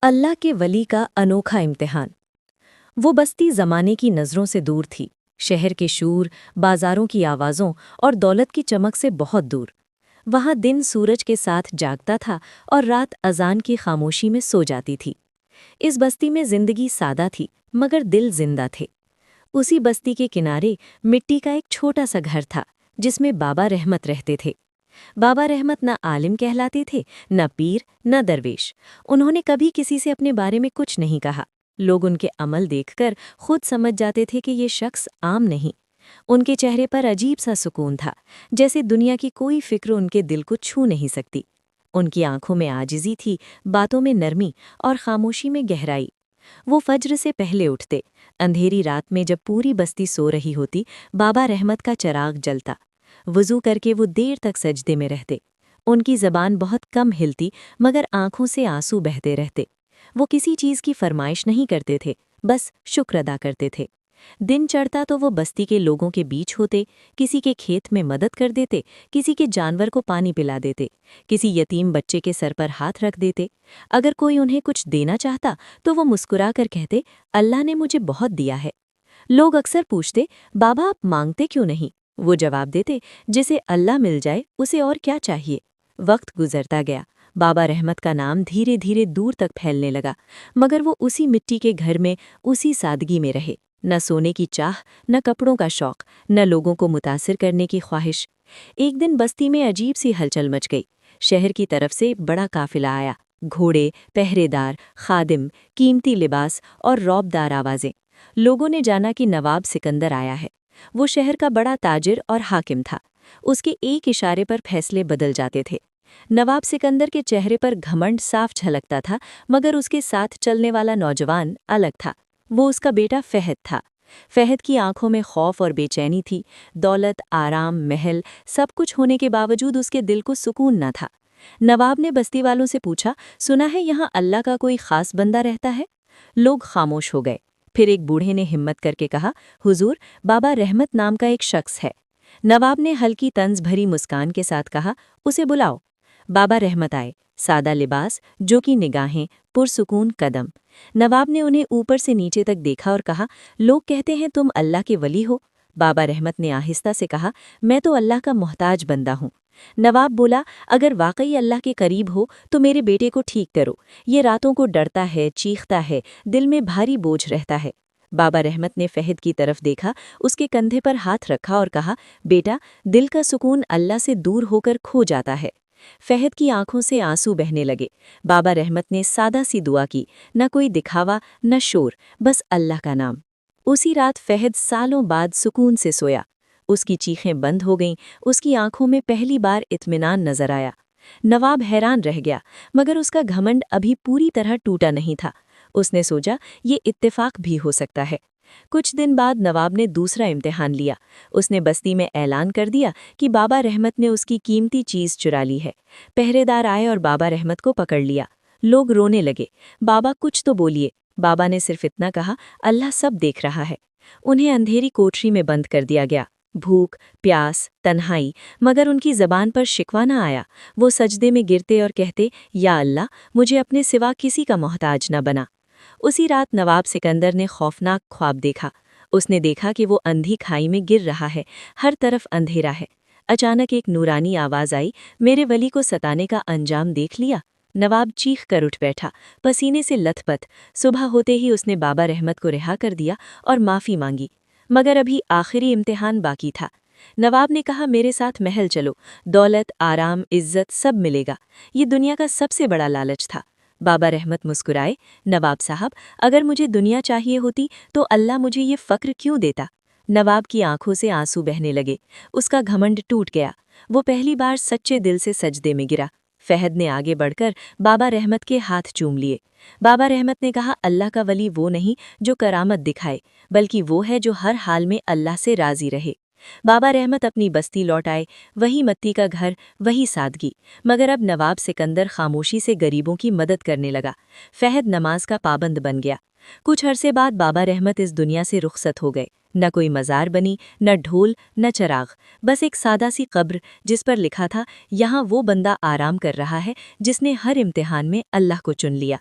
अल्लाह के वली का अनोखा इम्तिहान। वो बस्ती ज़माने की नज़रों से दूर थी, शहर के शूर, बाजारों की आवाज़ों और दौलत की चमक से बहुत दूर। वहाँ दिन सूरज के साथ जागता था और रात अजान की खामोशी में सो जाती थी। इस बस्ती में जिंदगी सादा थी, मगर दिल जिंदा थे। उसी बस्ती के किनारे मिट्टी का एक छोटा सा घर था, जिसमें बाबा रहमत रहते थे। बाबा रहमत न आलिम कहलाते थे, न पीर, न दरवेश। उन्होंने कभी किसी से अपने बारे में कुछ नहीं कहा। लोग उनके अमल देखकर खुद समझ जाते थे कि ये शख्स आम नहीं। उनके चेहरे पर अजीब सा सुकून था, जैसे दुनिया की कोई फिक्र उनके दिल को छू नहीं सकती। उनकी आंखों में आजिज़ी थी, बातों में नरमी और खामोशी में गहराई। वो फज्र से पहले उठते, अंधेरी रात में जब पूरी बस्ती सो रही होती, बाबा रहमत का चिराग जलता। वज़ू करके वो देर तक सजदे में रहते। उनकी ज़बान बहुत कम हिलती, मगर आंखों से आंसू बहते रहते। वो किसी चीज़ की फरमाइश नहीं करते थे, बस शुक्र अदा करते थे। दिन चढ़ता तो वो बस्ती के लोगों के बीच होते, किसी के खेत में मदद कर देते, किसी के जानवर को पानी पिला देते, किसी यतीम बच्चे के सर पर हाथ रख देते। अगर कोई उन्हें कुछ देना चाहता तो वो मुस्कुरा कर कहते, अल्लाह ने मुझे बहुत दिया है। लोग अक्सर पूछते, बाबा आप मांगते क्यों नहीं? वो जवाब देते, जिसे अल्लाह मिल जाए उसे और क्या चाहिए। वक्त गुजरता गया, बाबा रहमत का नाम धीरे धीरे दूर तक फैलने लगा, मगर वो उसी मिट्टी के घर में, उसी सादगी में रहे। न सोने की चाह, न कपड़ों का शौक, न लोगों को मुतासिर करने की ख्वाहिश। एक दिन बस्ती में अजीब सी हलचल मच गई। शहर की तरफ से बड़ा काफिला आया। घोड़े, पहरेदार, खादिम, कीमती लिबास और रौबदार आवाजें। लोगों ने जाना कि नवाब सिकंदर आया है। वो शहर का बड़ा ताजिर और हाकिम था। उसके एक इशारे पर फैसले बदल जाते थे। नवाब सिकंदर के चेहरे पर घमंड साफ झलकता था, मगर उसके साथ चलने वाला नौजवान अलग था। वो उसका बेटा फहद था। फहद की आंखों में खौफ और बेचैनी थी। दौलत, आराम, महल, सब कुछ होने के बावजूद उसके दिल को सुकून न था। नवाब ने बस्ती वालों से पूछा, सुना है यहाँ अल्लाह का कोई खास बंदा रहता है? लोग खामोश हो गए। फिर एक बूढ़े ने हिम्मत करके कहा, हुजूर, बाबा रहमत नाम का एक शख्स है। नवाब ने हल्की तंज भरी मुस्कान के साथ कहा, उसे बुलाओ। बाबा रहमत आए, सादा लिबास, जो की निगाहें, पुरसुकून कदम। नवाब ने उन्हें ऊपर से नीचे तक देखा और कहा, लोग कहते हैं तुम अल्लाह के वली हो। बाबा रहमत ने आहिस्ता से कहा, मैं तो अल्लाह का मोहताज बंदा हूँ। नवाब बोला, अगर वाकई अल्लाह के करीब हो तो मेरे बेटे को ठीक करो। ये रातों को डरता है, चीखता है, दिल में भारी बोझ रहता है। बाबा रहमत ने फहद की तरफ देखा, उसके कंधे पर हाथ रखा और कहा, बेटा, दिल का सुकून अल्लाह से दूर होकर खो जाता है। फहद की आंखों से आंसू बहने लगे। बाबा रहमत ने सादा सी दुआ की, न कोई दिखावा, न शोर, बस अल्लाह का नाम। उसी रात फहद सालों बाद सुकून से सोया। उसकी चीखें बंद हो गईं, उसकी आंखों में पहली बार इत्मीनान नजर आया। नवाब हैरान रह गया, मगर उसका घमंड अभी पूरी तरह टूटा नहीं था। उसने सोचा, ये इत्तेफाक भी हो सकता है। कुछ दिन बाद नवाब ने दूसरा इम्तिहान लिया। उसने बस्ती में ऐलान कर दिया कि बाबा रहमत ने उसकी कीमती चीज़ चुरा ली है। पहरेदार आए और बाबा रहमत को पकड़ लिया। लोग रोने लगे, बाबा कुछ तो बोलिए। बाबा ने सिर्फ इतना कहा, अल्लाह सब देख रहा है। उन्हें अंधेरी कोठरी में बंद कर दिया गया। भूख, प्यास, तन्हाई, मगर उनकी ज़बान पर शिकवा न आया। वो सजदे में गिरते और कहते, या अल्लाह, मुझे अपने सिवा किसी का मोहताज न बना। उसी रात नवाब सिकंदर ने खौफनाक ख्वाब देखा। उसने देखा कि वो अंधी खाई में गिर रहा है, हर तरफ अंधेरा है। अचानक एक नूरानी आवाज़ आई, मेरे वली को सताने का अंजाम देख लिया। नवाब चीख कर उठ बैठा, पसीने से लथपथ। सुबह होते ही उसने बाबा रहमत को रिहा कर दिया और माफ़ी मांगी। मगर अभी आखिरी इम्तिहान बाकी था। नवाब ने कहा, मेरे साथ महल चलो, दौलत, आराम, इज्जत सब मिलेगा। ये दुनिया का सबसे बड़ा लालच था। बाबा रहमत मुस्कुराए, नवाब साहब, अगर मुझे दुनिया चाहिए होती तो अल्लाह मुझे ये फ़क्र क्यों देता? नवाब की आंखों से आंसू बहने लगे। उसका घमंड टूट गया। वो पहली बार सच्चे दिल से सजदे में गिरा। फहद ने आगे बढ़कर बाबा रहमत के हाथ चूम लिए। बाबा रहमत ने कहा, अल्लाह का वली वो नहीं जो करामत दिखाए, बल्कि वो है जो हर हाल में अल्लाह से राज़ी रहे। बाबा रहमत अपनी बस्ती लौट आए, वही मट्टी का घर, वही सादगी। मगर अब नवाब सिकंदर खामोशी से गरीबों की मदद करने लगा। फहद नमाज का पाबंद बन गया। कुछ अरसे बाद बाबा रहमत इस दुनिया से रुखसत हो गए। न कोई मज़ार बनी, न ढोल, न चराग, बस एक सादा सी कब्र, जिस पर लिखा था, यहाँ वो बंदा आराम कर रहा है जिसने हर इम्तिहान में अल्लाह को चुन लिया।